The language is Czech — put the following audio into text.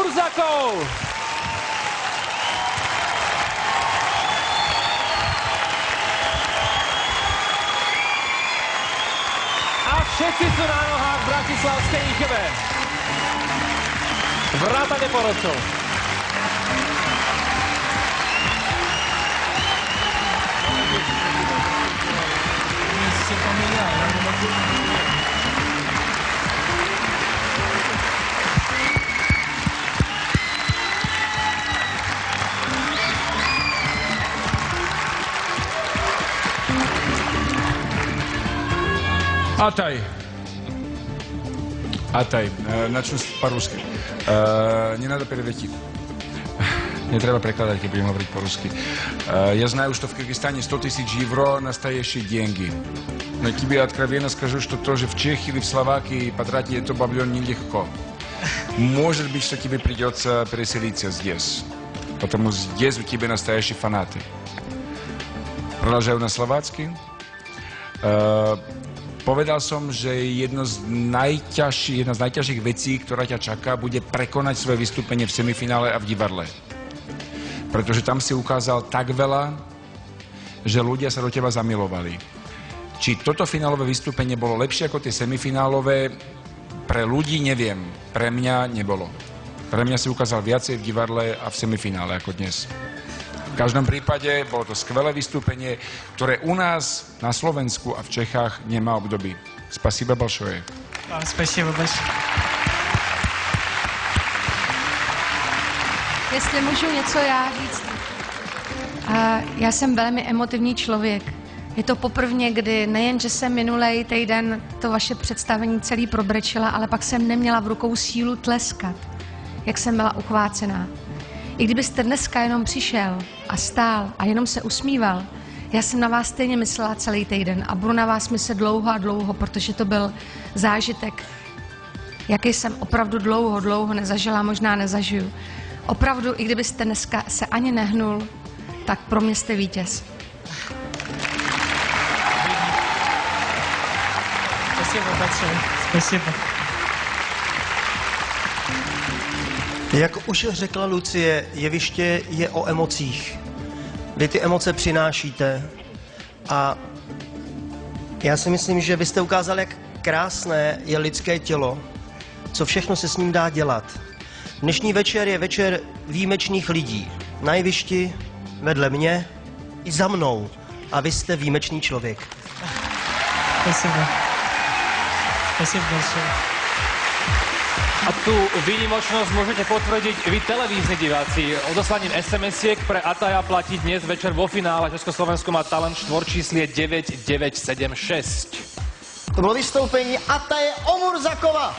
Omurzakov. A všetci sú na nohách v bratislavskej Ichebe. Vrátane porodcov. Атай, начну по-русски. Не надо переводить. Не треба прекладать, я будем говорить по-русски. Я знаю, что в Кыргызстане 100 000 евро настоящие деньги. Но тебе откровенно скажу, что тоже в Чехии или в Словакии потратить это бабло нелегко. Может быть, что тебе придется переселиться здесь. Потому здесь у тебя настоящие фанаты. Продолжаю на словацкий. Povedal som, že jedna z najťažších vecí, ktorá ťa čaká, bude prekonať svoje vystúpenie v semifinále a v divadle. Pretože tam si ukázal tak veľa, že ľudia sa do teba zamilovali. Či toto finálové vystúpenie bolo lepšie ako tie semifinálové, pre ľudí neviem. Pre mňa nebolo. Pre mňa si ukázal viacej v divadle a v semifinále ako dnes. V každom prípade bolo to skvelé vystúpenie, ktoré u nás na Slovensku a v Čechách nemá období. Spasiba большое. Spasiba большое. Jestli můžu něco já říct. Já jsem velmi emotivní člověk. Je to poprvé, kdy nejen, že jsem minulej týden to vaše představení celý probrečila, ale pak jsem neměla v rukou sílu tleskat, jak jsem byla uchvácená. I kdybyste dneska jenom přišel a stál a jenom se usmíval, já jsem na vás stejně myslela celý týden a budu na vás myslet dlouho a dlouho, protože to byl zážitek, jaký jsem opravdu dlouho nezažila, možná nezažiju. Opravdu, i kdybyste dneska se ani nehnul, tak pro mě jste vítěz. Spasibo. Jak už řekla Lucie, jeviště je o emocích. Vy ty emoce přinášíte a já si myslím, že vy jste ukázali, jak krásné je lidské tělo, co všechno se s ním dá dělat. Dnešní večer je večer výjimečných lidí. Na jevišti, vedle mě i za mnou. A vy jste výjimečný člověk. Spasibo. Spasibo большое. A tú výnimočnosť môžete potvrdiť vy, televízni diváci. Odoslaním SMS-iek pre Ataja platí dnes večer vo finále. Československo má talent štvorčíslie 9976. To bylo vystoupení Ataje Omurzakova.